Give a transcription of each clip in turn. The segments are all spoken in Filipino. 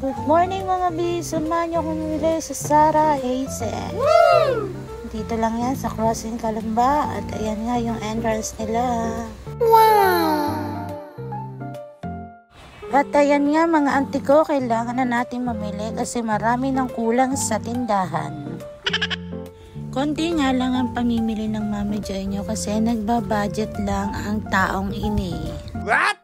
Good morning mga bis! Samahan niyo akong muli sa Sarah Hazel. Dito lang yan sa Crossing Calamba at ayan nga yung entrance nila. Wow! At ayan nga mga auntie ko, kailangan na natin mamili kasi marami ng kulang sa tindahan. Konti nga lang ang pamimili ng Mami Joy nyo kasi nagbabudget lang ang taong ini. What?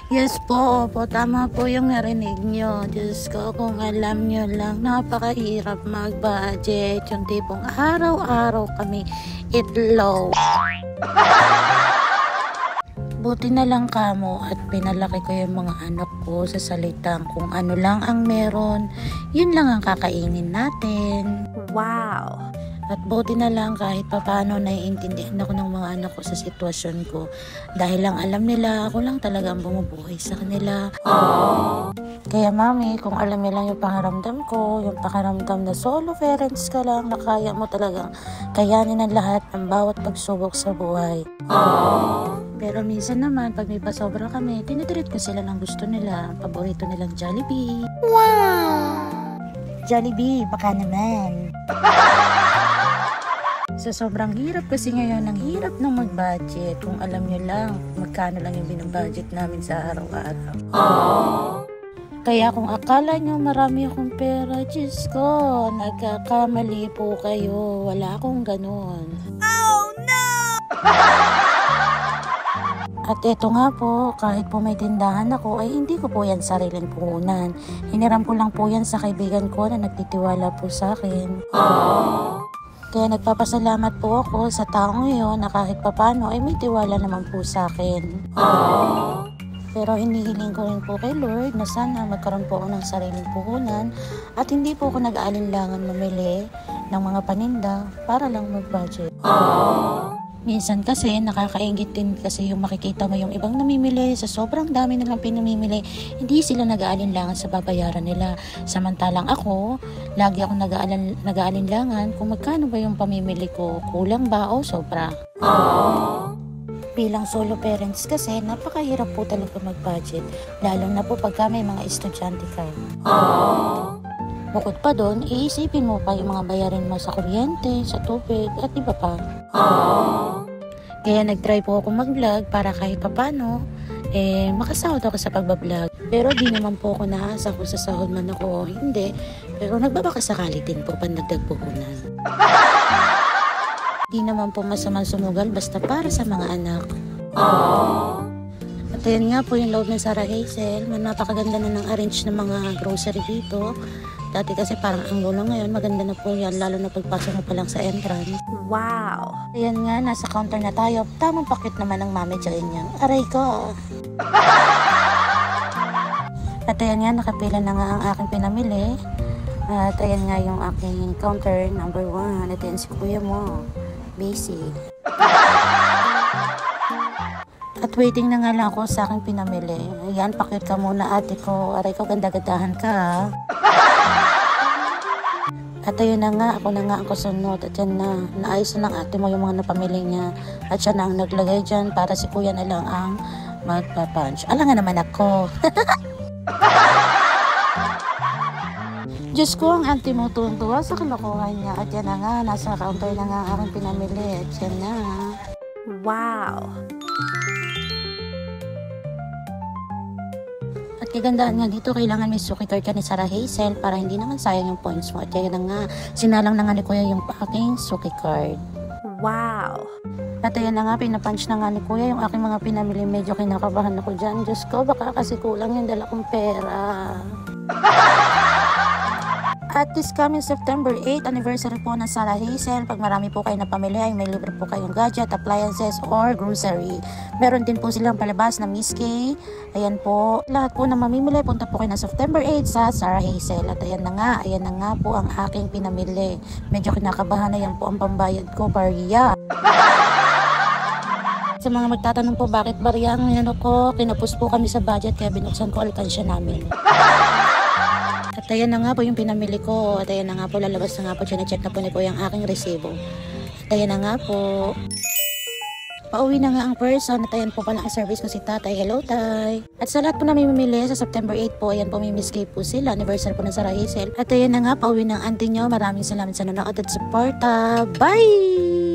Yes po, opo, tama po yung narinig nyo. Diyos ko, kung alam nyo lang, napakahirap mag-budget. Yung tipong araw-araw kami itlog. Buti na lang kamo at pinalaki ko yung mga anak ko sa salitang kung ano lang ang meron, yun lang ang kakainin natin. Wow! At buti na lang kahit papaano naiintindihan ako ng mga anak ko sa sitwasyon ko. Dahil lang alam nila, ako lang talaga ang bumubuhay sa kanila. Aww. Kaya mami, kung alam nila yung pangaramdam ko, yung pangaramdam na solo parents ka lang, na kaya mo talagang kayanin ang lahat ng bawat pagsubok sa buhay. Aww. Pero minsan naman, pag may pasobra kami, tinitreat ko sila ng gusto nila. Paborito nilang Jollibee. Wow! Jollibee, baka naman. Sa sobrang hirap kasi ngayon, ang hirap ng mag-budget. Kung alam nyo lang, magkano lang yung binabudget namin sa araw-araw. Aww. Kaya kung akala nyo marami akong pera, Diyos ko, nagkakamali po kayo. Wala akong ganun. Oh no! At eto nga po, kahit po may tindahan ako, ay hindi ko po yan sariling puhunan. Hiniram ko lang po yan sa kaibigan ko na nagtitiwala po sa akin. Aww. Kaya nagpapasalamat po ako sa taong ngayon na kahit papano ay may tiwala naman po sa akin. Aww. Pero hinihiling ko rin po kay Lord na sana magkaroon po ako ng sariling puhunan at hindi po ako nag-aalinlangan mamili ng mga paninda para lang mag-budget. Aww. Minsan kasi nakakaingit din kasi yung makikita mo yung ibang namimili sa sobrang dami nilang pinamimili, hindi sila nag-aalinlangan sa babayaran nila. Samantalang ako, lagi ako nag-aalinlangan kung magkano ba yung pamimili ko, kulang ba o sobra. Aww. Bilang solo parents kasi napakahirap po talaga mag-budget, lalo na po pagka may mga estudyante kayo. Aww. Bukod pa doon, iisipin mo pa yung mga bayarin mo sa kuryente, sa tubig, at iba pa. Aww. Kaya nag-try po ako mag-vlog para kahit papano, makasahod ako sa pagbablog. Pero di naman po ako naasa kung sasahod man ako o hindi. Pero nagbabakasakali din po pandagdag puhunan. Di naman po masamang sumugal basta para sa mga anak. Aww. At ayan nga po yung loob ng Sarah Hazel. Napakaganda na ng arrange ng mga grocery dito. Dati kasi parang ang gulo, ngayon maganda na po yan, lalo na pagpasok mo pa lang sa entrance. Wow! Ayan nga, nasa counter na tayo. Tamang pakit naman ng Mami Joy niya. Aray ko! At ayan nga, nakapila na nga ang aking pinamili. At ayan nga yung aking counter number 1. At ayan si kuya mo. Basic. At waiting na nga lang ako sa aking pinamili. Ayan, pakit ka muna ate ko. Aray ko, ganda-gandahan ka ha. At ayun na nga, ako na nga ang kasunod. At yan na, naayos na ng ate mo yung mga napamili niya. At siya na ang naglagay dyan para si kuya na lang ang magpapunch. Ala nga naman ako. Diyos ko, ang auntie mo tuwang-tuwa sa kalokohan niya. At yan na nga, nasa counter na nga ang aking pinamili. At yan na. Wow! At kagandaan nga dito, kailangan may suki card ka ni Sarah Hazel para hindi naman sayang yung points mo. At kaya na nga, sinalang na nga ni Kuya yung aking suki card. Wow! At ayan na nga, pinapunch na nga ni Kuya yung aking mga pinamili. Medyo kinakabahan ako dyan. Diyos ko, baka kasi kulang yung dala kong pera. At this coming September 8, anniversary po ng Sarah Hazel. Pag marami po kayo na pamili ay may libre po kayong gadget, appliances, or grocery. Meron din po silang palabas na Miss K. Ayan po. Lahat po na mamimili, punta po kayo na September 8 sa Sarah Hazel. At ayan na nga po ang aking pinamili. Medyo kinakabahan na yan po ang pambayad ko, barya. Sa mga magtatanong po bakit barya ang ano ko, kinapos po kami sa budget kaya binuksan ko alkansya namin. At ayan na nga po yung pinamili ko. At ayan na nga po, lalabas na nga po. Check na po ni po yung aking resibo. At ayan na nga po. Pauwi na nga ang person at ayan po pala ang service ko si tatay. Hello tay. At sa lahat po na may mamili sa September 8 po, ayan po may Miss Gay po sila. Anniversary po ng Sarah Hazel. At ayan na nga, pauwi ng auntie nyo. Maraming salamat sa nanonood at suporta. Bye!